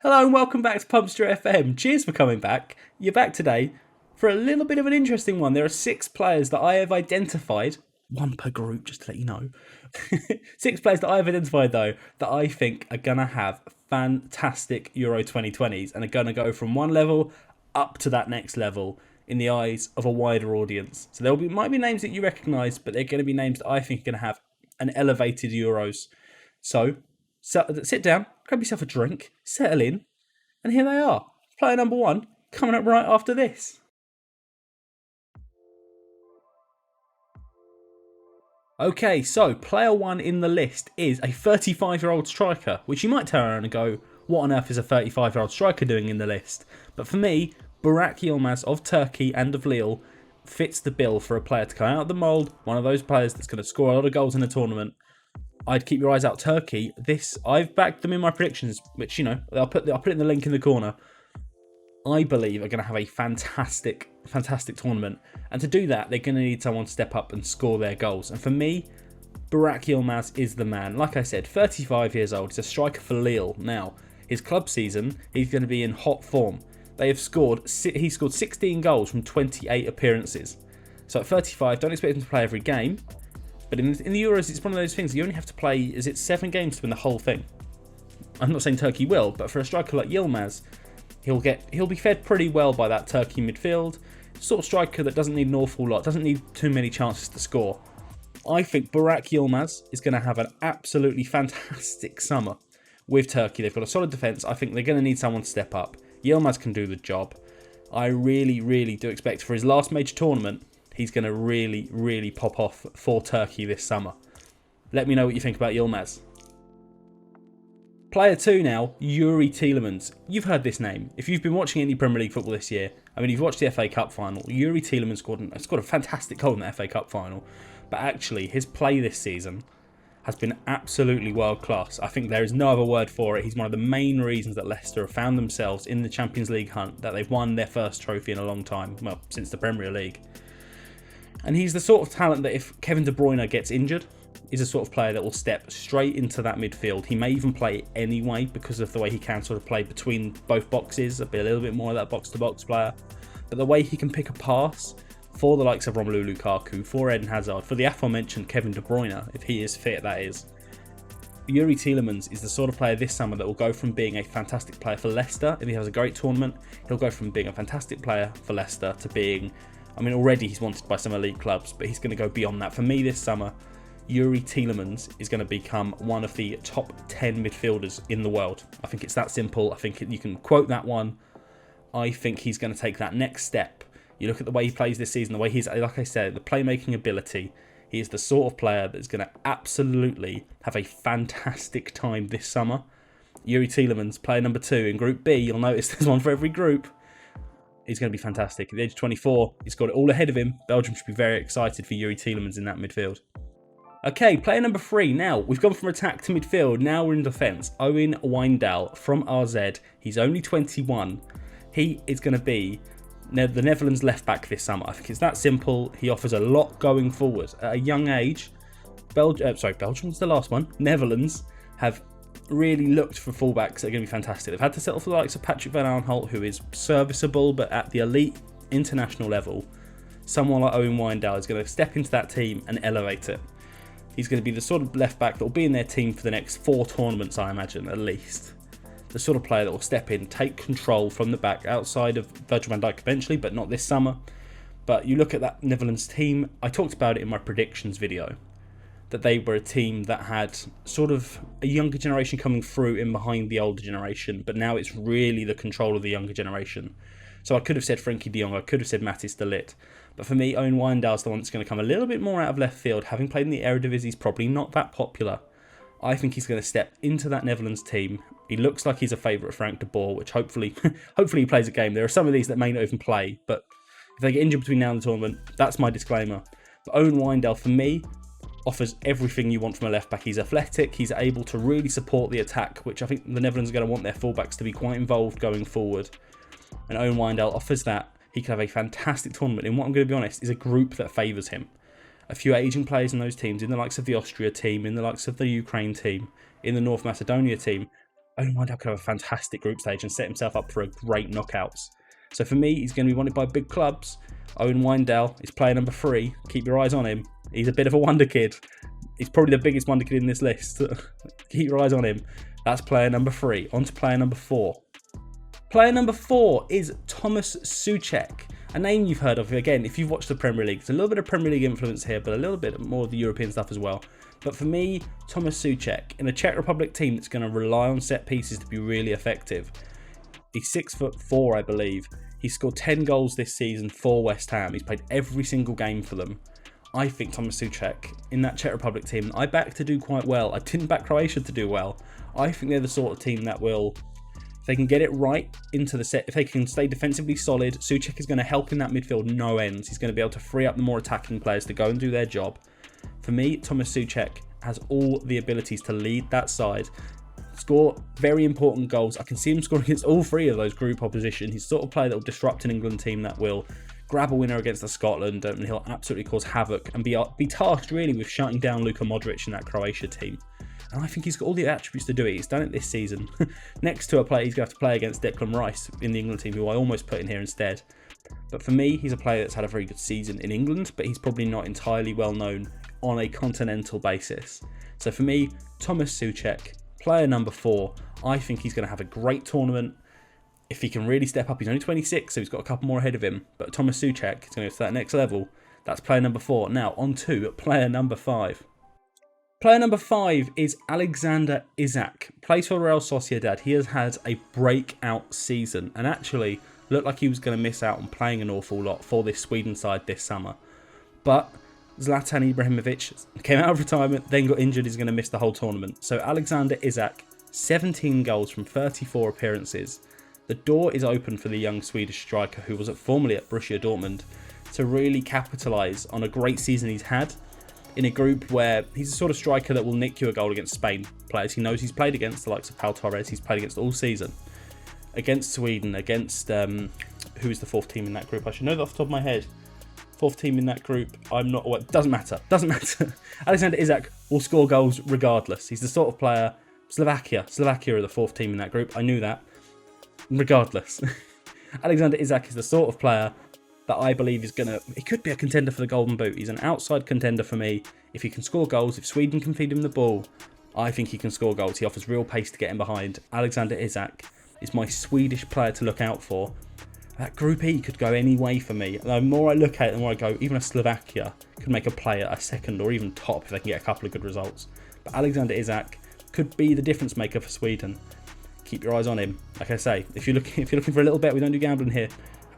Hello and welcome back to Pubster FM. Cheers for coming back. You're back today for a little bit of an interesting one. There are 6 players that I have identified, one per group, just to let you know. 6 players that I have identified, though, that I think are going to have fantastic Euro 2020s and are going to go from one level up to that next level in the eyes of a wider audience. So might be names that you recognise, but they're going to be names that I think are going to have an elevated Euros. So sit down, grab yourself a drink, settle in, and here they are. Player number 1 coming up right after this. Okay, so player 1 in the list is a 35-year-old striker, which you might turn around and go, what on earth is a 35-year-old striker doing in the list? But for me, Burak Yilmaz of Turkey and of Lille fits the bill for a player to come out of the mould, one of those players that's going to score a lot of goals in a tournament. I'd keep your eyes out. Turkey. I've backed them in my predictions, which I'll put it in the link in the corner. I believe are going to have a fantastic tournament, and to do that, they're going to need someone to step up and score their goals. And for me, Burak Yilmaz is the man. Like I said, 35 years old. He's a striker for Lille. Now, his club season, he's going to be in hot form. He scored 16 goals from 28 appearances. So at 35, don't expect him to play every game. But in the Euros, it's one of those things. You only have to play, 7 games to win the whole thing? I'm not saying Turkey will, but for a striker like Yilmaz, he'll be fed pretty well by that Turkey midfield. Sort of striker that doesn't need an awful lot, doesn't need too many chances to score. I think Burak Yilmaz is going to have an absolutely fantastic summer with Turkey. They've got a solid defence. I think they're going to need someone to step up. Yilmaz can do the job. I really, really do expect for his last major tournament, he's going to really, really pop off for Turkey this summer. Let me know what you think about Yilmaz. Player 2 now, Youri Tielemans. You've heard this name. If you've been watching any Premier League football this year, you've watched the FA Cup final. Youri Tielemans scored a fantastic goal in the FA Cup final. But actually, his play this season has been absolutely world class. I think there is no other word for it. He's one of the main reasons that Leicester have found themselves in the Champions League hunt, that they've won their first trophy in a long time, well, since the Premier League. And he's the sort of talent that if Kevin De Bruyne gets injured, is a sort of player that will step straight into that midfield. He may even play anyway because of the way he can sort of play between both boxes, a little bit more of that box-to-box player. But the way he can pick a pass for the likes of Romelu Lukaku, for Eden Hazard, for the aforementioned Kevin De Bruyne, if he is fit, that is. Youri Tielemans is the sort of player this summer that will go from being a fantastic player for Leicester. If he has a great tournament, he'll go from being a fantastic player for Leicester to being... already he's wanted by some elite clubs, but he's going to go beyond that. For me this summer, Youri Tielemans is going to become one of the top 10 midfielders in the world. I think it's that simple. I think you can quote that one. I think he's going to take that next step. You look at the way he plays this season, the way he's, like I said, the playmaking ability. He is the sort of player that's going to absolutely have a fantastic time this summer. Youri Tielemans, player number 2 in Group B. You'll notice there's one for every group. He's going to be fantastic. At the age of 24, he's got it all ahead of him. Belgium should be very excited for Youri Tielemans in that midfield. Okay, player number 3. Now, we've gone from attack to midfield. Now we're in defence. Owen Wijndal from RZ. He's only 21. He is going to be the Netherlands left back this summer. I think it's that simple. He offers a lot going forward. At a young age, Belgium's the last one. Netherlands have really looked for fullbacks that are going to be fantastic. They've had to settle for the likes of Patrick van Aanholt, who is serviceable, but at the elite international level, someone like Owen Wijndal is going to step into that team and elevate it. He's going to be the sort of left back that will be in their team for the next 4 tournaments, I imagine, at least. The sort of player that will step in, take control from the back outside of Virgil van Dijk eventually, but not this summer. But you look at that Netherlands team, I talked about it in my predictions video, that they were a team that had sort of a younger generation coming through in behind the older generation, but now it's really the control of the younger generation. So I could have said Frenkie de Jong, I could have said Matthijs de Ligt, but for me, Owen Wijndal's the one that's going to come a little bit more out of left field. Having played in the Eredivisie, he's probably not that popular. I think he's going to step into that Netherlands team. He looks like he's a favourite of Frank de Boer, which hopefully he plays a game. There are some of these that may not even play, but if they get injured between now and the tournament, that's my disclaimer. But Owen Wijndal, for me, offers everything you want from a left back. He's athletic, he's able to really support the attack, which I think the Netherlands are going to want their fullbacks to be quite involved going forward. And Owen Wijndal offers that. He could have a fantastic tournament in what, I'm going to be honest, is a group that favours him. A few aging players in those teams, in the likes of the Austria team, in the likes of the Ukraine team, in the North Macedonia team, Owen Windale could have a fantastic group stage and set himself up for a great knockouts. So for me, he's going to be wanted by big clubs. Owen Windale is player number 3. Keep your eyes on him. He's a bit of a wonder kid. He's probably the biggest wonder kid in this list. Keep your eyes on him. That's player number 3. On to player number 4. Player number 4 is Thomas Souček, a name you've heard of. Again, if you've watched the Premier League, it's a little bit of Premier League influence here, but a little bit more of the European stuff as well. But for me, Thomas Souček, in a Czech Republic team that's going to rely on set pieces to be really effective. He's 6'4", I believe. He's scored 10 goals this season for West Ham. He's played every single game for them. I think Thomas Souček in that Czech Republic team, I backed to do quite well. I didn't back Croatia to do well. I think they're the sort of team that will, if they can get it right into the set, if they can stay defensively solid, Souček is going to help in that midfield no ends. He's going to be able to free up the more attacking players to go and do their job. For me, Thomas Souček has all the abilities to lead that side, score very important goals. I can see him scoring against all 3 of those group opposition. He's the sort of player that will disrupt an England team that will grab a winner against the Scotland, and he'll absolutely cause havoc and be tasked really with shutting down Luka Modric in that Croatia team. And I think he's got all the attributes to do it. He's done it this season. Next to a player he's going to have to play against Declan Rice in the England team, who I almost put in here instead. But for me, he's a player that's had a very good season in England, but he's probably not entirely well known on a continental basis. So for me, Thomas Souček, player number 4. I think he's going to have a great tournament. If he can really step up, he's only 26, so he's got a couple more ahead of him. But Thomas Souček is going to go to that next level. That's player number 4. Now, on to player number 5. Player number 5 is Alexander Isak. Plays for Real Sociedad. He has had a breakout season and actually looked like he was going to miss out on playing an awful lot for this Sweden side this summer. But Zlatan Ibrahimovic came out of retirement, then got injured. He's going to miss the whole tournament. So Alexander Isak, 17 goals from 34 appearances. The door is open for the young Swedish striker who was formerly at Borussia Dortmund to really capitalise on a great season he's had in a group where he's the sort of striker that will nick you a goal against Spain players. He knows he's played against the likes of Pau Torres. He's played against all season. Against Sweden, against who is the 4th team in that group? I should know that off the top of my head. 4th team in that group. I'm not. Well, doesn't matter. Doesn't matter. Alexander Isak will score goals regardless. He's the sort of player. Slovakia are the 4th team in that group. I knew that. Regardless, Alexander Isak is the sort of player that I believe is he could be a contender for the Golden Boot. He's an outside contender for me. If he can score goals, if Sweden can feed him the ball, I think he can score goals. He offers real pace to get in behind. Alexander Isak is my Swedish player to look out for. That Group E could go any way for me. The more I look at it, the more I go, even a Slovakia could make a play at a second or even top if they can get a couple of good results. But Alexander Isak could be the difference maker for Sweden. Keep your eyes on him. Like I say, if you're looking for a little bet, we don't do gambling here.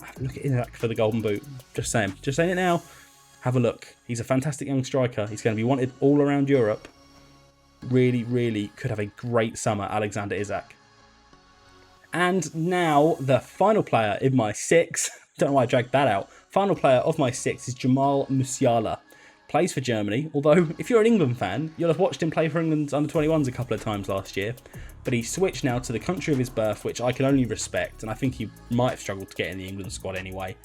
Have a look at Isak for the Golden Boot. Just saying it now. Have a look. He's a fantastic young striker. He's going to be wanted all around Europe. Really, really could have a great summer, Alexander Isak. And now the final player in my 6. Don't know why I dragged that out. Final player of my 6 is Jamal Musiala. Plays for Germany, although if you're an England fan, you'll have watched him play for England's under-21s a couple of times last year. But he's switched now to the country of his birth, which I can only respect, and I think he might have struggled to get in the England squad anyway.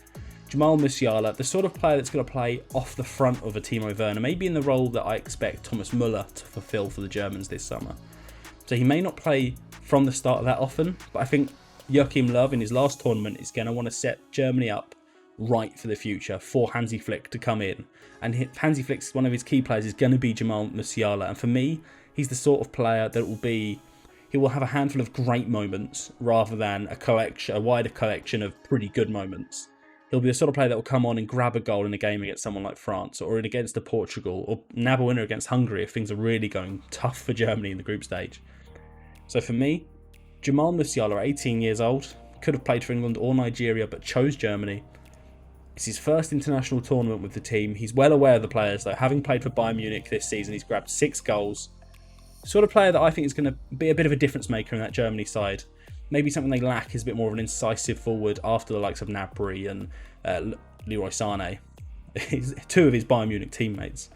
Jamal Musiala, the sort of player that's going to play off the front of a Timo Werner, maybe in the role that I expect Thomas Müller to fulfil for the Germans this summer. So he may not play from the start that often, but I think Joachim Löw in his last tournament is going to want to set Germany up right for the future for Hansi Flick to come in. And Hansi Flick's one of his key players is going to be Jamal Musiala. And for me, he's the sort of player that he will have a handful of great moments rather than a wider collection of pretty good moments. He'll be the sort of player that will come on and grab a goal in a game against someone like France or against a Portugal or nab a winner against Hungary if things are really going tough for Germany in the group stage. So for me, Jamal Musiala, 18 years old, could have played for England or Nigeria but chose Germany. It's his first international tournament with the team. He's well aware of the players though. Having played for Bayern Munich this season, he's grabbed 6 goals. Sort of player that I think is going to be a bit of a difference maker in that Germany side. Maybe something they lack is a bit more of an incisive forward after the likes of Gnabry and Leroy Sané, 2 of his Bayern Munich teammates.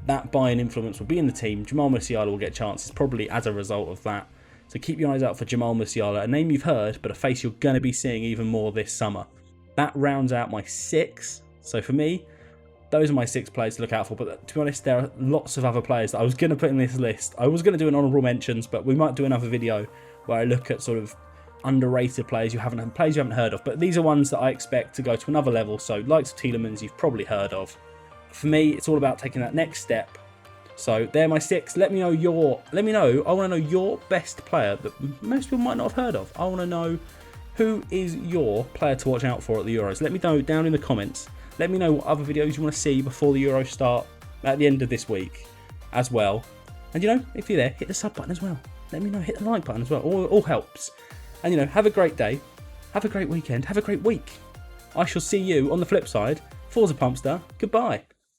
That Bayern influence will be in the team. Jamal Musiala will get chances probably as a result of that. So keep your eyes out for Jamal Musiala, a name you've heard, but a face you're going to be seeing even more this summer. That rounds out my 6. So for me, those are my 6 players to look out for. But to be honest, there are lots of other players that I was going to put in this list. I was going to do an honourable mentions, but we might do another video where I look at sort of underrated players you haven't heard of. But these are ones that I expect to go to another level. So likes of Tielemans you've probably heard of. For me, it's all about taking that next step. So they're my 6. Let me know. I want to know your best player that most people might not have heard of. I want to know who is your player to watch out for at the Euros. Let me know down in the comments. Let me know what other videos you want to see before the Euros start at the end of this week as well. And if you're there, hit the sub button as well. Let me know. Hit the like button as well. All helps. And have a great day. Have a great weekend. Have a great week. I shall see you on the flip side. Forza Pumpster. Goodbye.